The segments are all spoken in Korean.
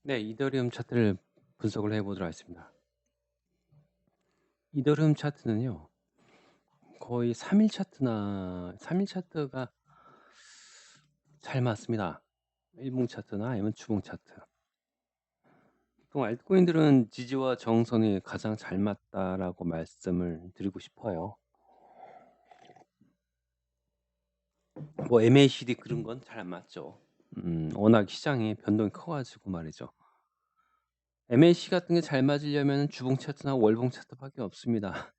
네. 이더리움 차트를 분석을 해 보도록 하겠습니다. 이더리움 차트는요. 거의 3일 차트나 3일 차트가 잘 맞습니다. 일봉 차트나 아니면 주봉 차트. 보통 알트코인들은 지지와 저항선이 가장 잘 맞다라고 말씀을 드리고 싶어요. 뭐 MACD 그런 건 잘 안 맞죠. 워낙 시장이 변동이 커 가지고 말이죠. MAC 같은 게 잘 맞으려면 주봉 차트나 월봉 차트밖에 없습니다.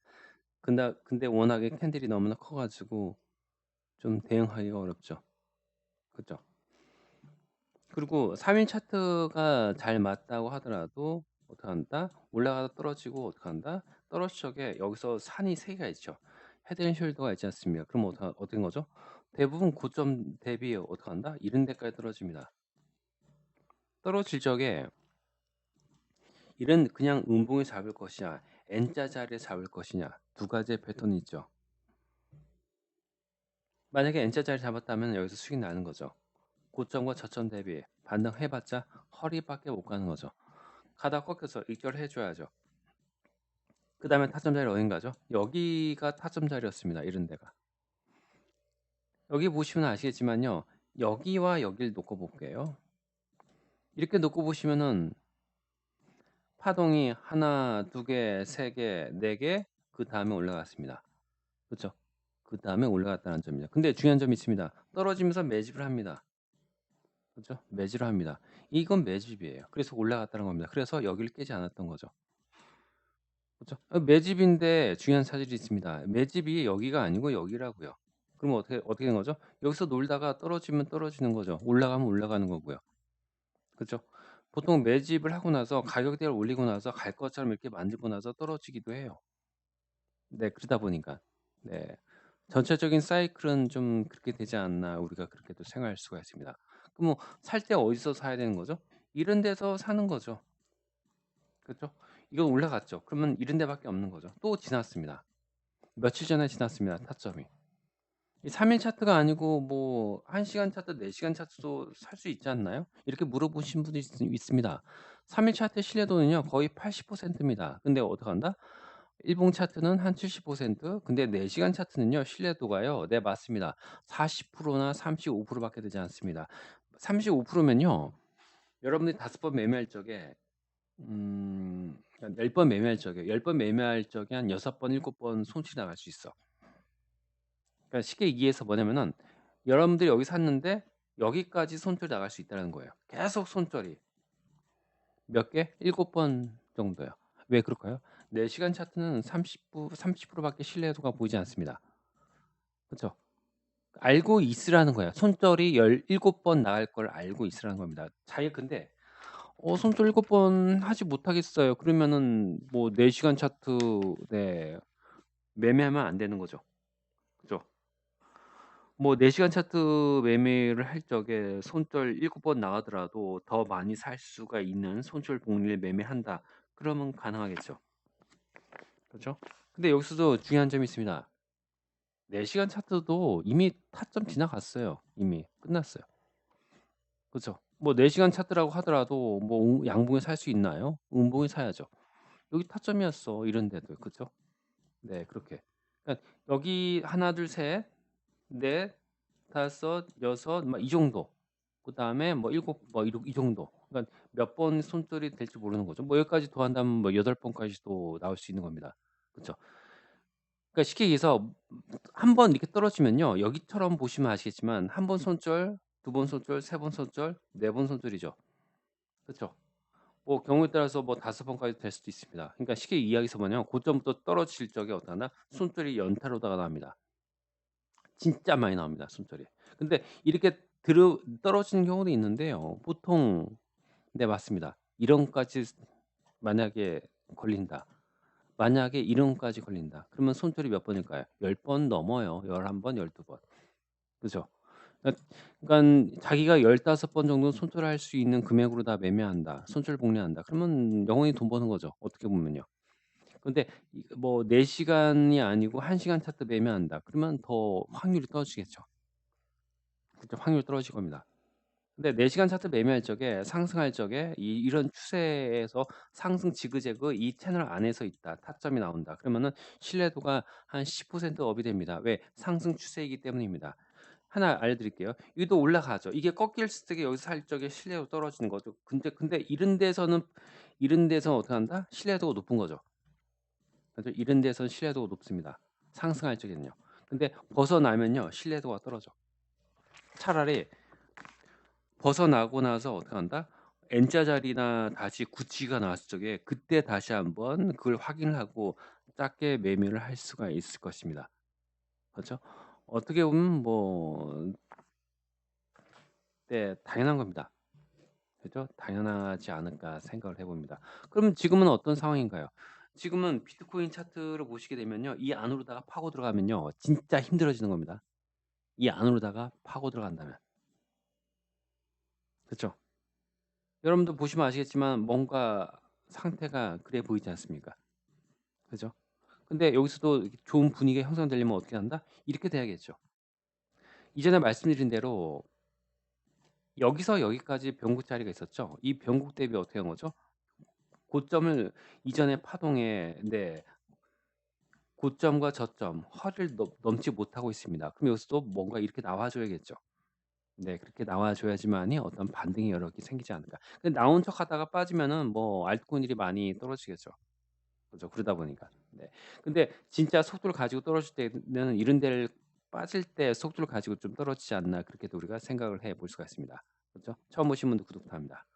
근데 워낙에 캔들이 너무나 커 가지고 좀 대응하기가 어렵죠. 그죠? 그리고 3일 차트가 잘 맞다고 하더라도 어떡한다? 올라가다 떨어지고 어떡한다? 떨어질 적에 여기서 산이 3 개가 있죠. 헤드 앤 숄더가 있지 않습니까? 그럼 어떻게 된 거죠? 대부분 고점 대비 어떡한다? 이런 데까지 떨어집니다. 떨어질 적에 이런 그냥 음봉에 잡을 것이냐, N자 자리에 잡을 것이냐 두 가지의 패턴이 있죠. 만약에 N자 자리 잡았다면 여기서 수익 나는 거죠. 고점과 저점 대비 반등해 봤자 허리밖에 못 가는 거죠. 가다 꺾여서 익절해 줘야죠. 그다음에 타점 자리 어딘가죠? 여기가 타점 자리였습니다. 이런 데가. 여기 보시면 아시겠지만요. 여기와 여기를 놓고 볼게요. 이렇게 놓고 보시면은 파동이 하나, 두 개, 세 개, 네 개, 그다음에 올라갔습니다. 그쵸? 그다음에 올라갔다는 점이죠. 근데 중요한 점이 있습니다. 떨어지면서 매집을 합니다. 그죠? 매집을 합니다. 이건 매집이에요. 그래서 올라갔다는 겁니다. 그래서 여기를 깨지 않았던 거죠. 그죠? 매집인데 중요한 사실이 있습니다. 매집이 여기가 아니고 여기라고요. 그럼 어떻게 된 거죠? 여기서 놀다가 떨어지면 떨어지는 거죠. 올라가면 올라가는 거고요. 그죠? 보통 매집을 하고 나서 가격대를 올리고 나서 갈 것처럼 이렇게 만들고 나서 떨어지기도 해요. 네. 그러다 보니까. 네. 전체적인 사이클은 좀 그렇게 되지 않나 우리가 그렇게 또 생각할 수가 있습니다. 그럼 뭐 살 때 어디서 사야 되는 거죠? 이런 데서 사는 거죠. 그죠? 이건 올라갔죠. 그러면 이런 데밖에 없는 거죠. 또 지났습니다. 며칠 전에 지났습니다, 타점이. 이 3일 차트가 아니고 뭐 1 시간 차트, 4 시간 차트도 살 수 있지 않나요? 이렇게 물어보신 분도 있습니다. 3일 차트의 신뢰도는요 거의 80% 입니다. 근데 어떡한다? 일봉 차트는 한 70%, 근데 4 시간 차트는요 신뢰도가요, 네 맞습니다. 40%나 35% 밖에 되지 않습니다. 35% 면요 여러분들이 5번 매매할 적에 한 10번 매매할 적에 10번 매매할 적에 한 6번 7번 손실이 나갈 수 있어. 그러니까 쉽게 얘기해서 뭐냐면은 여러분들이 여기 샀는데 여기까지 손절이 나갈 수 있다는 거예요. 계속 손절이. 몇 개? 7번 정도요. 왜 그럴까요? 4 시간 차트는 30% 밖에 신뢰도가 보이지 않습니다. 그쵸? 알고 있으라는 거예요. 손절이 17번 나갈 걸 알고 있으라는 겁니다. 자기 근데 손절 7번 하지 못하겠어요. 그러면은 뭐 4 시간 차트 네 매매하면 안 되는 거죠. 그죠? 뭐 4 시간 차트 매매를 할 적에 손절 7번 나가더라도 더 많이 살 수가 있는 손절 복리를 매매한다. 그러면 가능하겠죠. 그죠? 근데 여기서도 중요한 점이 있습니다. 4 시간 차트도 이미 타점 지나갔어요. 이미 끝났어요. 그죠? 뭐 4 시간 차트라고 하더라도 뭐 양봉에 살 수 있나요? 음봉에 사야죠. 여기 타점이었어. 이런 데도. 그죠? 네 그렇게. 그러니까 여기 하나 둘 셋 넷 다섯 여섯 막 이 정도. 그다음에 뭐 일곱 뭐 이 정도. 그러니까 몇 번 손절이 될지 모르는 거죠. 뭐 여기까지 더한다면 뭐 8번까지도 나올 수 있는 겁니다. 그쵸? 그러니까 쉽게 얘기해서 한 번 이렇게 떨어지면요. 여기처럼 보시면 아시겠지만 한 번 손절, 두 번 손절, 세 번 손절, 네 번 손절이죠. 그쵸? 뭐 경우에 따라서 뭐 5번까지 될 수도 있습니다. 그러니까 쉽게 이야기해서 뭐냐면 고점부터 떨어질 적에 어떠하나 손절이 연타로다가 납니다. 진짜 많이 나옵니다, 손절이. 근데 이렇게 떨어지는 경우도 있는데요. 보통 네 맞습니다. 1 원까지 만약에 걸린다. 만약에 1 원까지 걸린다. 그러면 손절이 몇 번일까요? 10번 넘어요. 11 번, 12 번. 그죠? 그러니깐 자기가 15번 정도 손절할 수 있는 금액으로 다 매매한다. 손절 복리한다. 그러면 영원히 돈 버는 거죠, 어떻게 보면요. 근데 뭐 4 시간이 아니고 1 시간 차트 매매한다. 그러면 더 확률이 떨어지겠죠. 그죠? 확률이 떨어질 겁니다. 근데 4 시간 차트 매매할 적에 상승할 적에 이런 추세에서 상승 지그재그 이 채널 안에서 있다. 타점이 나온다. 그러면은 신뢰도가 한 10% 업이 됩니다. 왜? 상승 추세이기 때문입니다. 하나 알려드릴게요. 이것도 올라가죠. 이게 꺾일 적에 여기서 살 적에 신뢰도 떨어지는 거죠. 근데 이런 데서는 어떻게 한다? 신뢰도가 높은 거죠. 그래서 이런 데서는 신뢰도가 높습니다. 상승할 적에는요. 근데 벗어나면요 신뢰도가 떨어져. 차라리 벗어나고 나서 어떻게 한다? N자 자리나 다시 구치가 나왔을 적에 그때 다시 한번 그걸 확인을 하고 작게 매매를 할 수가 있을 것입니다. 그렇죠? 어떻게 보면 뭐 네 당연한 겁니다. 그죠? 당연하지 않을까 생각을 해 봅니다. 그러면 지금은 어떤 상황인가요? 지금은 비트코인 차트를 보시게 되면요. 이 안으로다가 파고 들어가면요. 진짜 힘들어지는 겁니다. 이 안으로다가 파고 들어간다면. 그쵸? 여러분도 보시면 아시겠지만 뭔가 상태가 그래 보이지 않습니까? 그죠? 근데 여기서도 이렇게 좋은 분위기가 형성되려면 어떻게 한다? 이렇게 돼야겠죠. 이전에 말씀드린 대로 여기서 여기까지 변곡 자리가 있었죠. 이 변곡 대비 어떻게 한 거죠? 고점을 이전의 파동에 네 고점과 저점 허를 넘지 못하고 있습니다. 그럼 여기서도 뭔가 이렇게 나와 줘야겠죠. 네 그렇게 나와 줘야지만이 어떤 반등이 여러 개 생기지 않을까. 근데 나온 척하다가 빠지면은 뭐 알트코인들이 많이 떨어지겠죠. 그죠. 그러다 보니까. 네. 근데 진짜 속도를 가지고 떨어질 때는 이런 데를 빠질 때 속도를 가지고 좀 떨어지지 않나 그렇게도 우리가 생각을 해 볼 수가 있습니다. 그죠. 처음 오신 분들 구독 부탁합니다.